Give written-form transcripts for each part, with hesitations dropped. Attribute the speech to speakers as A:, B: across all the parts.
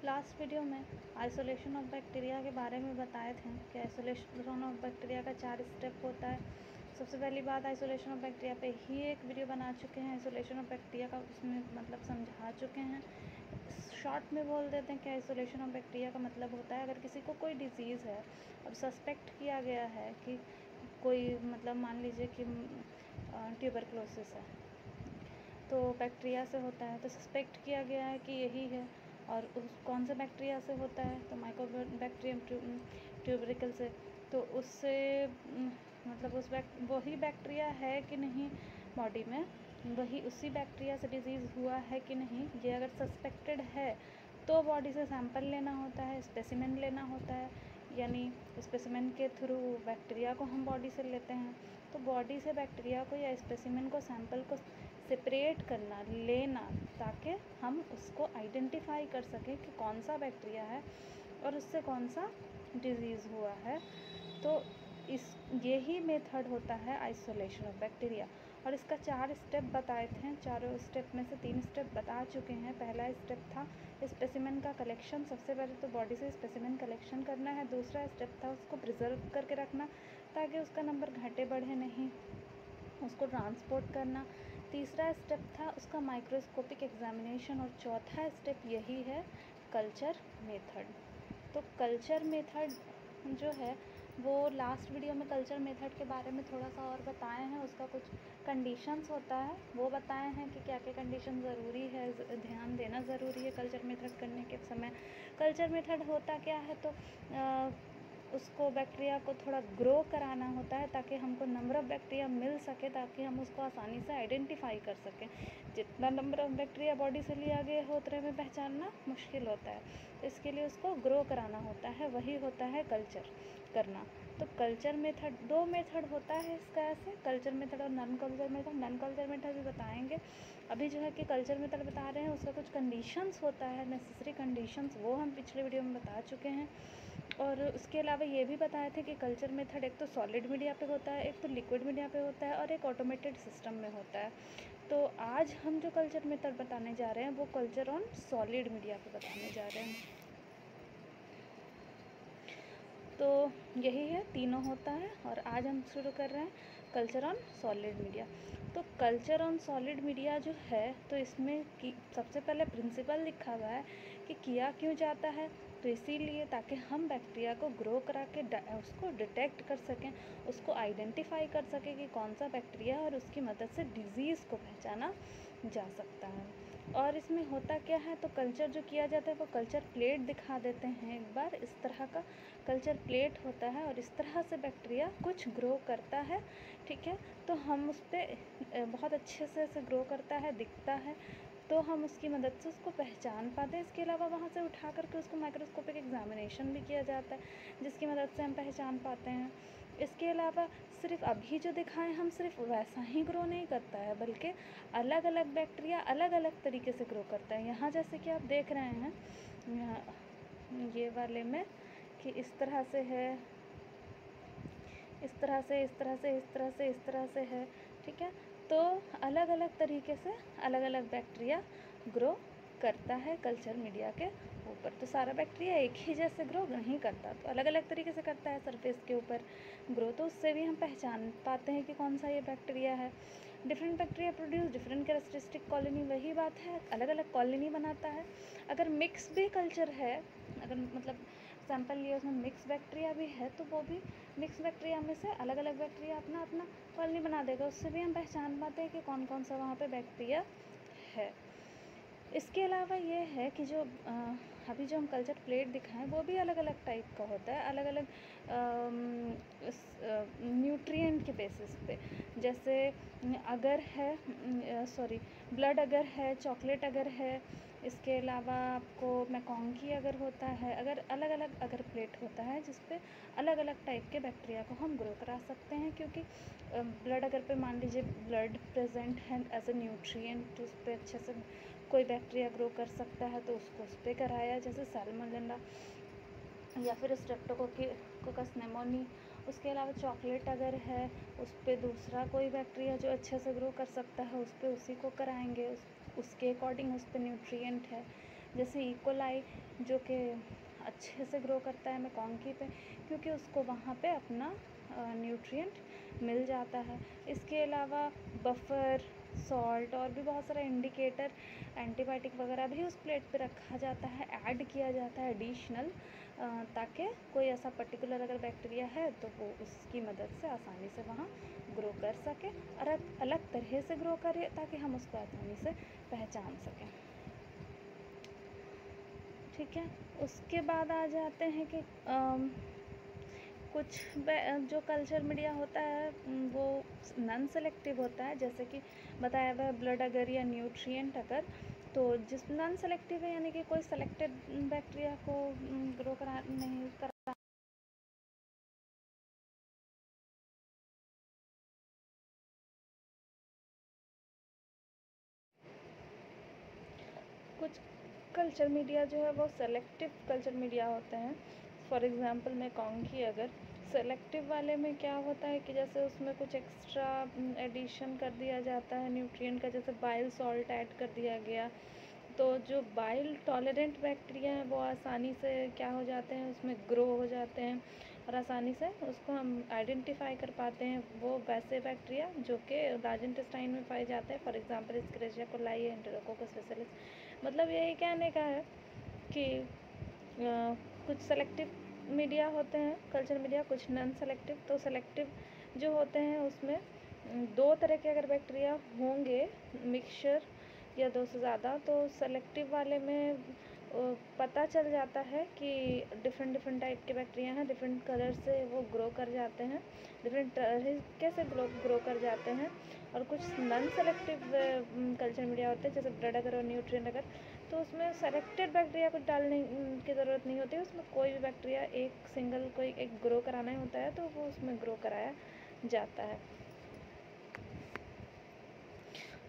A: Last video में isolation of bacteria के बारे में बताए थे कि आइसोलेशन ऑफ बैक्टीरिया का 4 स्टेप होता है। सबसे पहली बात, आइसोलेशन ऑफ बैक्टीरिया पे ही एक वीडियो बना चुके हैं, आइसोलेशन ऑफ बैक्टीरिया का उसमें मतलब समझा चुके हैं। शॉर्ट में बोल देते हैं कि आइसोलेशन ऑफ बैक्टीरिया का मतलब होता है अगर किसी को कोई डिजीज़ है और सस्पेक्ट किया गया है कि कोई मतलब मान लीजिए कि ट्यूबरक्लोसिस है तो बैक्टीरिया से होता है, तो सस्पेक्ट किया गया है कि यही है। और उस कौन से बैक्टीरिया से होता है, तो माइकोबैक्टीरियम ट्यूबरिकल से। तो उससे मतलब वही बैक्टीरिया है कि नहीं बॉडी में, वही उसी बैक्टीरिया से डिजीज़ हुआ है कि नहीं, ये अगर सस्पेक्टेड है तो बॉडी से सैंपल लेना होता है, स्पेसिमेन लेना होता है, यानी स्पेसिमेन के थ्रू बैक्टीरिया को हम बॉडी से लेते हैं। तो बॉडी से बैक्टीरिया को या स्पेसिमेन को, सैंपल को सेपरेट करना, लेना, ताकि हम उसको आइडेंटिफाई कर सकें कि कौन सा बैक्टीरिया है और उससे कौन सा डिजीज़ हुआ है। तो यही मेथड होता है आइसोलेशन ऑफ बैक्टीरिया। और इसका 4 स्टेप बताए थे, चारों स्टेप में से 3 स्टेप बता चुके हैं। पहला स्टेप था स्पेसिमेन का कलेक्शन, सबसे पहले तो बॉडी से स्पेसिमेन कलेक्शन करना है। दूसरा स्टेप था उसको प्रिजर्व करके रखना ताकि उसका नंबर घटे बढ़े नहीं, उसको ट्रांसपोर्ट करना। तीसरा स्टेप था उसका माइक्रोस्कोपिक एग्जामिनेशन। और चौथा स्टेप यही है कल्चर मेथड। तो कल्चर मेथड जो है वो लास्ट वीडियो में कल्चर मेथड के बारे में थोड़ा सा और बताए हैं। उसका कुछ कंडीशंस होता है वो बताए हैं कि क्या क्या कंडीशन ज़रूरी है, ध्यान देना ज़रूरी है कल्चर मेथड करने के समय। कल्चर मेथड होता क्या है, तो उसको बैक्टीरिया को थोड़ा ग्रो कराना होता है ताकि हमको नंबर ऑफ़ बैक्टीरिया मिल सके, ताकि हम उसको आसानी से आइडेंटिफाई कर सकें। जितना नंबर ऑफ़ बैक्टीरिया बॉडी से लिया गया हो उतने में पहचानना मुश्किल होता है, तो इसके लिए उसको ग्रो कराना होता है, वही होता है कल्चर करना। तो कल्चर मेथड, 2 मेथड होता है इसका, ऐसे कल्चर मेथड और non culture method. Non culture method भी बताएंगे। अभी जो है कि कल्चर मेथड बता रहे हैं, उसका कुछ कंडीशंस होता है, नेसेसरी कंडीशंस, वो हम पिछले वीडियो में बता चुके हैं। और उसके अलावा ये भी बताए थे कि कल्चर मेथड एक तो सॉलिड मीडिया पे होता है, एक तो लिक्विड मीडिया पे होता है और एक ऑटोमेटेड सिस्टम में होता है। तो आज हम जो कल्चर मेथड बताने जा रहे हैं वो कल्चर ऑन सॉलिड मीडिया पे बताने जा रहे हैं। तो यही है, तीनों होता है। और आज हम शुरू कर रहे हैं कल्चर ऑन सॉलिड मीडिया। तो कल्चर ऑन सॉलिड मीडिया जो है, तो इसमें सबसे पहले प्रिंसिपल लिखा हुआ है कि किया क्यों जाता है, तो इसीलिए ताकि हम बैक्टीरिया को ग्रो करा के उसको डिटेक्ट कर सकें, उसको आइडेंटिफाई कर सकें कि कौन सा बैक्टीरिया है, और उसकी मदद से डिज़ीज़ को पहचाना जा सकता है। और इसमें होता क्या है, तो कल्चर जो किया जाता है वो कल्चर प्लेट दिखा देते हैं एक बार। इस तरह का कल्चर प्लेट होता है और इस तरह से बैक्टीरिया कुछ ग्रो करता है, ठीक है। तो हम उस पर बहुत अच्छे से ग्रो करता है, दिखता है, तो हम उसकी मदद से उसको पहचान पाते हैं। इसके अलावा वहाँ से उठा करके उसको माइक्रोस्कोपिक एग्जामिनेशन भी किया जाता है जिसकी मदद से हम पहचान पाते हैं। इसके अलावा सिर्फ अभी जो दिखाएं हम सिर्फ वैसा ही ग्रो नहीं करता है, बल्कि अलग अलग बैक्टीरिया अलग अलग तरीके से ग्रो करता है। यहाँ जैसे कि आप देख रहे हैं ये वाले में कि इस तरह से है, इस तरह से, इस तरह से, इस तरह से, इस तरह से है, ठीक है। तो अलग अलग तरीके से अलग अलग बैक्टीरिया ग्रो करता है कल्चर मीडिया के ऊपर। तो सारा बैक्टीरिया एक ही जैसे ग्रो नहीं करता, तो अलग अलग तरीके से करता है सरफेस के ऊपर ग्रो। तो उससे भी हम पहचान पाते हैं कि कौन सा ये बैक्टीरिया है। Different bacteria produce different characteristic colony, वही बात है, अलग अलग कॉलोनी बनाता है। अगर मिक्स भी कल्चर है, अगर मतलब सैंपल लिए उसमें मिक्स बैक्टीरिया भी है, तो वो भी मिक्स बैक्टीरिया में से अलग अलग बैक्टीरिया अपना अपना कॉलोनी बना देगा। उससे भी हम पहचान पाते हैं कि कौन कौन सा वहाँ पे बैक्टीरिया है। इसके अलावा ये है कि जो अभी जो हम कल्चर प्लेट दिखाएं वो भी अलग अलग टाइप का होता है, अलग अलग न्यूट्रिएंट के बेसिस पे। जैसे अगर है ब्लड अगर है, चॉकलेट अगर है, इसके अलावा आपको मैकोंकी अगर होता है, अगर अलग अलग अगर प्लेट होता है जिस पे अलग अलग टाइप के बैक्टीरिया को हम ग्रो करा सकते हैं। क्योंकि ब्लड अगर पे मान लीजिए ब्लड प्रेजेंट है एज ए न्यूट्रिएंट, उस पर अच्छे से कोई बैक्टीरिया ग्रो कर सकता है तो उसको उस पर कराया, जैसे सैल्मोनेला या फिर स्ट्रेप्टोकोकस निमोनी। उसके अलावा चॉकलेट अगर है उस पर दूसरा कोई बैक्टीरिया जो अच्छे से ग्रो कर सकता है उस पर उसी को कराएंगे, उसके अकॉर्डिंग उस पर न्यूट्रिएंट है। जैसे इकोलाई जो कि अच्छे से ग्रो करता है मैकॉन्की पे, क्योंकि उसको वहाँ पे अपना न्यूट्रिएंट मिल जाता है। इसके अलावा बफर, सॉल्ट और भी बहुत सारा इंडिकेटर, एंटीबायोटिक वगैरह भी उस प्लेट पे रखा जाता है, ऐड किया जाता है एडिशनल, ताकि कोई ऐसा पर्टिकुलर अगर बैक्टीरिया है तो वो उसकी मदद से आसानी से वहाँ ग्रो कर सके और अलग तरह से ग्रो करे, ताकि हम उसको आसानी से पहचान सकें। ठीक है, उसके बाद आ जाते हैं कि कुछ जो कल्चर मीडिया होता है वो नॉन सेलेक्टिव होता है, जैसे कि बताया हुआ है ब्लड अगर या न्यूट्रिएंट अगर, तो जिस नॉन सेलेक्टिव है यानी कि कोई सेलेक्टेड बैक्टीरिया को ग्रो करा नहीं करा। कुछ कल्चर मीडिया जो है वो सेलेक्टिव कल्चर मीडिया होते हैं। फॉर एग्जांपल मैं कहूँगी अगर सेलेक्टिव वाले में क्या होता है कि जैसे उसमें कुछ एक्स्ट्रा एडिशन कर दिया जाता है न्यूट्रिएंट का, जैसे बाइल सॉल्ट ऐड कर दिया गया, तो जो बाइल टॉलरेंट बैक्टीरिया हैं वो आसानी से क्या हो जाते हैं, उसमें ग्रो हो जाते हैं और आसानी से उसको हम आइडेंटिफाई कर पाते हैं। वो वैसे बैक्टीरिया जो कि लार्ज इंटेस्टाइन में पाए जाते हैं, फॉर एग्जांपल एस्केरिचिया कोलाई, एंटेरोकोकस स्पेशलिस। मतलब यही कहने का है कि कुछ सेलेक्टिव मीडिया होते हैं कल्चर मीडिया, कुछ नॉन सेलेक्टिव। तो सेलेक्टिव जो होते हैं उसमें दो तरह के अगर बैक्टीरिया होंगे मिक्सचर या दो से ज़्यादा, तो सेलेक्टिव वाले में पता चल जाता है कि डिफरेंट टाइप के बैक्टीरिया हैं, डिफरेंट कलर से वो ग्रो कर जाते हैं, डिफरेंट तरीके से ग्रो कर जाते हैं। और कुछ नॉन सेलेक्टिव कल्चर मीडिया होते हैं जैसे ब्लड अगर और न्यूट्रिएंट अगर, तो उसमें सेलेक्टेड बैक्टीरिया को डालने की ज़रूरत नहीं होती है, उसमें कोई भी बैक्टीरिया एक सिंगल कोई एक ग्रो कराना ही होता है तो वो उसमें ग्रो कराया जाता है।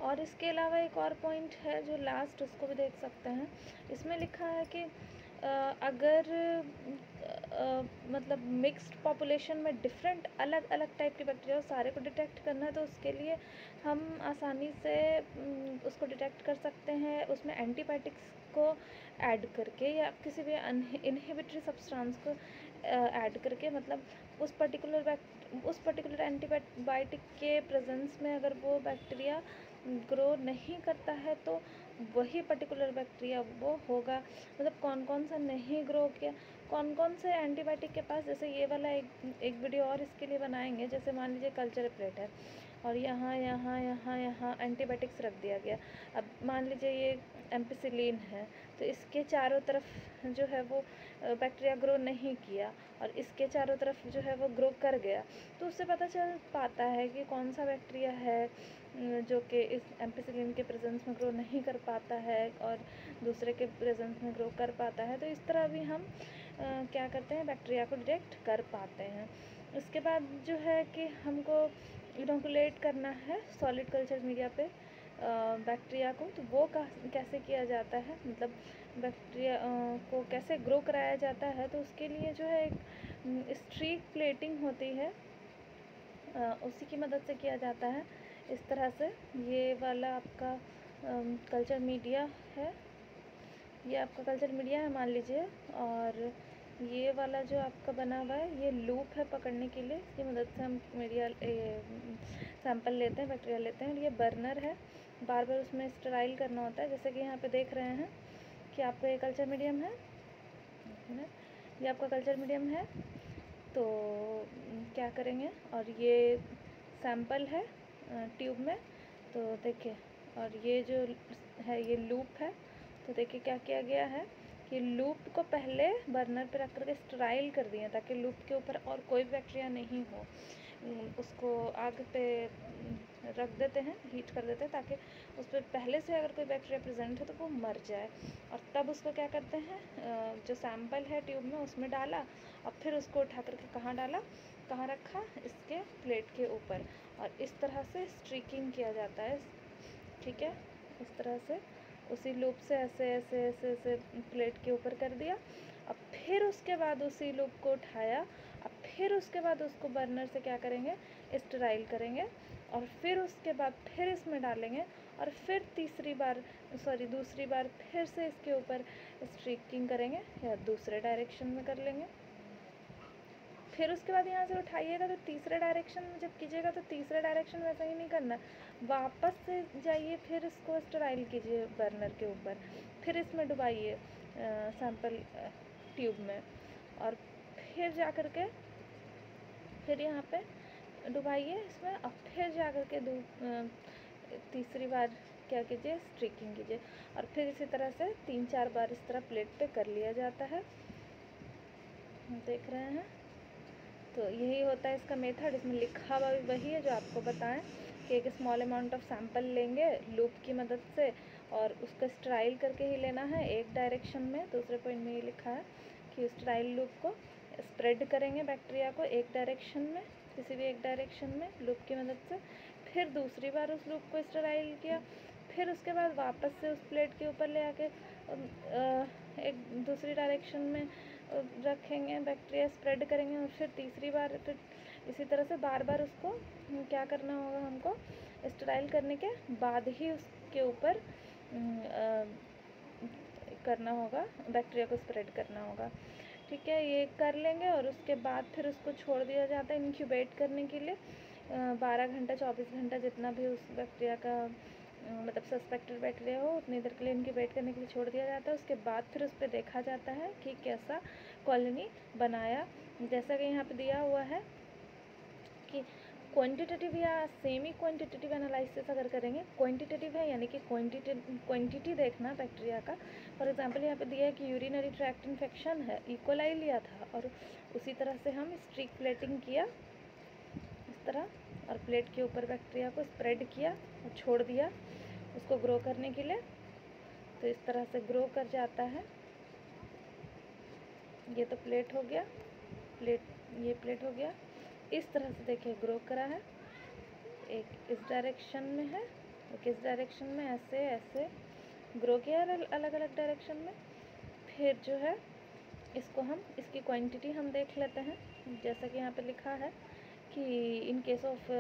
A: और इसके अलावा एक और पॉइंट है जो लास्ट, उसको भी देख सकते हैं। इसमें लिखा है कि अगर मतलब मिक्स्ड पॉपुलेशन में डिफरेंट अलग अलग टाइप के बैक्टीरिया सारे को डिटेक्ट करना है, तो उसके लिए हम आसानी से उसको डिटेक्ट कर सकते हैं उसमें एंटीबायोटिक्स को ऐड करके या किसी भी इनहिबिटरी सब्सटेंस को ऐड करके। मतलब उस पर्टिकुलर एंटीबायोटिक के प्रेजेंस में अगर वो बैक्टीरिया ग्रो नहीं करता है तो वही पर्टिकुलर बैक्टीरिया वो होगा। मतलब कौन कौन सा नहीं ग्रो किया, कौन कौन से एंटीबायोटिक के पास, जैसे ये वाला एक वीडियो और इसके लिए बनाएंगे। जैसे मान लीजिए कल्चर प्लेट है और यहाँ यहाँ यहाँ यहाँ एंटीबायोटिक्स रख दिया गया। अब मान लीजिए ये एम्पिसिलिन है, तो इसके चारों तरफ जो है वो बैक्टीरिया ग्रो नहीं किया और इसके चारों तरफ जो है वो ग्रो कर गया, तो उससे पता चल पाता है कि कौन सा बैक्टीरिया है जो कि इस एम्पिसिलिन के प्रेजेंस में ग्रो नहीं कर पाता है और दूसरे के प्रेजेंस में ग्रो कर पाता है। तो इस तरह भी हम क्या करते हैं, बैक्टीरिया को डिटेक्ट कर पाते हैं। उसके बाद जो है कि हमको इनोकुलेट करना है सॉलिड कल्चर मीडिया पे बैक्टीरिया को, तो वो कैसे किया जाता है, मतलब बैक्टीरिया को कैसे ग्रो कराया जाता है। तो उसके लिए जो है एक स्ट्रीक प्लेटिंग होती है, उसी की मदद से किया जाता है। इस तरह से ये वाला आपका कल्चर मीडिया है, ये आपका कल्चर मीडिया है मान लीजिए, और ये वाला जो आपका बना हुआ है ये लूप है पकड़ने के लिए, इसकी मदद से हम मीडिया सैंपल लेते हैं, बैक्टीरिया लेते हैं। और ये बर्नर है, बार बार उसमें स्टेराइल करना होता है। जैसे कि यहाँ पे देख रहे हैं कि आपका ये कल्चर मीडियम है, ये आपका कल्चर मीडियम है। तो क्या करेंगे, और ये सैंपल है ट्यूब में, तो देखिए, और ये जो है ये लूप है। तो देखिए क्या किया गया है कि लूप को पहले बर्नर पे रख करके स्टेराइल कर दिए ताकि लूप के ऊपर और कोई बैक्टीरिया नहीं हो। उसको आग पे रख देते हैं, हीट कर देते हैं ताकि उस पर पहले से अगर कोई बैक्टीरिया प्रेजेंट है तो वो मर जाए। और तब उसको क्या करते हैं, जो सैंपल है ट्यूब में उसमें डाला और फिर उसको उठा करके कहाँ डाला, कहाँ रखा, इसके प्लेट के ऊपर, और इस तरह से स्ट्रीकिंग किया जाता है। ठीक है, इस तरह से उसी लूप से ऐसे ऐसे ऐसे ऐसे प्लेट के ऊपर कर दिया। अब फिर उसके बाद उसी लूप को उठाया, अब फिर उसके बाद उसको बर्नर से क्या करेंगे, स्टेराइल करेंगे, और फिर उसके बाद फिर इसमें डालेंगे और फिर दूसरी बार फिर से इसके ऊपर स्ट्रीकिंग करेंगे या दूसरे डायरेक्शन में कर लेंगे। फिर उसके बाद यहाँ से उठाइएगा तो तीसरे डायरेक्शन में जब कीजिएगा तो तीसरे डायरेक्शन वैसा ही नहीं करना, वापस से जाइए, फिर इसको स्टराइल कीजिए बर्नर के ऊपर, फिर इसमें डुबाइए सैंपल ट्यूब में, और फिर जा कर के फिर यहाँ पे डुबाइए इसमें, और फिर जा कर के तीसरी बार क्या कीजिए, स्ट्रीकिंग कीजिए, और फिर इसी तरह से 3-4 बार इस तरह प्लेट पे कर लिया जाता है। देख रहे हैं, तो यही होता है इसका मेथड। इसमें लिखा हुआ भी वही है जो आपको बताएं कि एक स्मॉल अमाउंट ऑफ सैंपल लेंगे लूप की मदद से और उसको स्टराइल करके ही लेना है एक डायरेक्शन में। दूसरे पॉइंट में ये लिखा है कि स्टराइल लूप को स्प्रेड करेंगे बैक्टीरिया को एक डायरेक्शन में, किसी भी एक डायरेक्शन में लूप की मदद से, फिर दूसरी बार उस लूप को स्टराइल किया, फिर उसके बाद वापस से उस प्लेट के ऊपर ले आके एक दूसरी डायरेक्शन में रखेंगे, बैक्टीरिया स्प्रेड करेंगे, और फिर तीसरी बार फिर इसी तरह से बार बार उसको क्या करना होगा, हमको स्टराइल करने के बाद ही उसके ऊपर करना होगा, बैक्टीरिया को स्प्रेड करना होगा। ठीक है, ये कर लेंगे और उसके बाद फिर उसको छोड़ दिया जाता है इंक्यूबेट करने के लिए 12 घंटा 24 घंटा जितना भी उस बैक्टीरिया का मतलब सस्पेक्टेड बैक्टीरिया हो उतनी देर के लिए इंक्यूबेट करने के लिए छोड़ दिया जाता है। उसके बाद फिर उस पर देखा जाता है कि कैसा कॉलोनी बनाया। जैसा कि यहाँ पे दिया हुआ है कि क्वांटिटेटिव या सेमी क्वांटिटेटिव एनालिसिस अगर करेंगे, क्वांटिटेटिव है यानी कि क्वांटिटी देखना बैक्टीरिया का। फॉर एग्जांपल यहाँ पे दिया है कि यूरिनरी ट्रैक्ट इन्फेक्शन है, इकोलाई लिया था, और उसी तरह से हम स्ट्रीक प्लेटिंग किया इस तरह, और प्लेट के ऊपर बैक्टीरिया को स्प्रेड किया और छोड़ दिया उसको ग्रो करने के लिए। तो इस तरह से ग्रो कर जाता है। ये तो प्लेट हो गया, ये प्लेट हो गया। इस तरह से देखिए ग्रो करा है, एक इस डायरेक्शन में है, एक इस डायरेक्शन में, ऐसे ऐसे ग्रो किया है अलग अलग डायरेक्शन में। फिर जो है इसको हम इसकी क्वांटिटी हम देख लेते हैं। जैसा कि यहाँ पे लिखा है कि इन केस ऑफ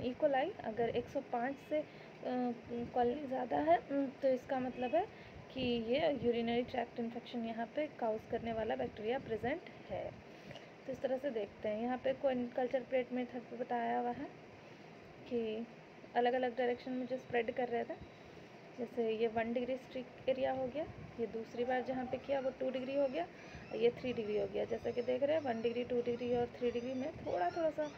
A: इकोलाई अगर 105 से क्वालिटी ज़्यादा है तो इसका मतलब है कि ये यूरिनरी ट्रैक्ट इन्फेक्शन यहाँ पे काउज करने वाला बैक्टीरिया प्रेजेंट है। तो इस तरह से देखते हैं। यहाँ पे कल्चर प्लेट मेथड पे बताया हुआ है कि अलग अलग डायरेक्शन में जो स्प्रेड कर रहे थे, जैसे ये 1 डिग्री स्ट्रिक एरिया हो गया, ये दूसरी बार जहाँ पे किया वो 2 डिग्री हो गया, ये 3 डिग्री हो गया। जैसा कि देख रहे हैं 1 डिग्री 2 डिग्री और 3 डिग्री में थोड़ा सा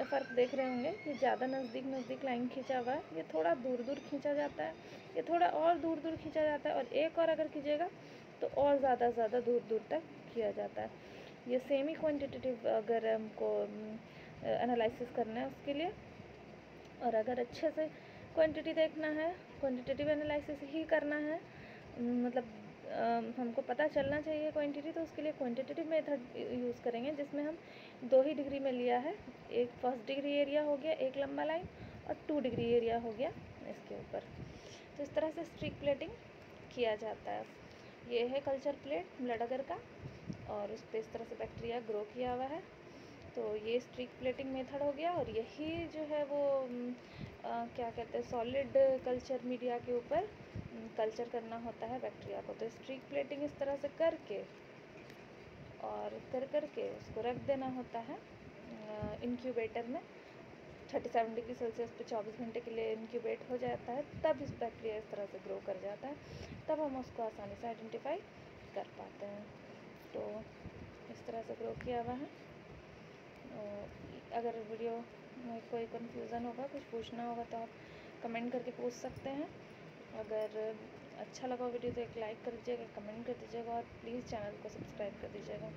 A: फ़र्क देख रहे होंगे। ये ज़्यादा नज़दीक लाइन खींचा हुआ है, ये थोड़ा दूर खींचा जाता है, ये थोड़ा और दूर खींचा जाता है, और एक और अगर कीजिएगा तो और ज़्यादा दूर तक किया जाता है। ये सेमी क्वांटिटेटिव अगर हमको एनालिसिस करना है उसके लिए, और अगर अच्छे से क्वांटिटी देखना है, क्वांटिटेटिव एनालिसिस ही करना है, मतलब हमको पता चलना चाहिए क्वांटिटी, तो उसके लिए क्वांटिटेटिव मेथड यूज़ करेंगे जिसमें हम 2 ही डिग्री में लिया है। एक 1 डिग्री एरिया हो गया एक लंबा लाइन, और 2 डिग्री एरिया हो गया इसके ऊपर। तो इस तरह से स्ट्रीक प्लेटिंग किया जाता है। ये है कल्चर प्लेट ब्लड अगर का, और उस पर इस तरह से बैक्टीरिया ग्रो किया हुआ है। तो ये स्ट्रीक प्लेटिंग मेथड हो गया, और यही जो है वो क्या कहते हैं सॉलिड कल्चर मीडिया के ऊपर कल्चर करना होता है बैक्टीरिया को। तो स्ट्रीक प्लेटिंग इस तरह से करके और करके उसको रख देना होता है इंक्यूबेटर में 37 डिग्री सेल्सियस पे 24 घंटे के लिए इंक्यूबेट हो जाता है। तब इस बैक्टीरिया इस तरह से ग्रो कर जाता है, तब हम उसको आसानी से आइडेंटिफाई कर पाते हैं। तो इस तरह से ग्रो किया हुआ है। अगर वीडियो में कोई कन्फ्यूज़न होगा, कुछ पूछना होगा तो आप कमेंट करके पूछ सकते हैं। अगर अच्छा लगा वीडियो तो एक लाइक कर दीजिएगा, कमेंट कर दीजिएगा, और प्लीज़ चैनल को सब्सक्राइब कर दीजिएगा।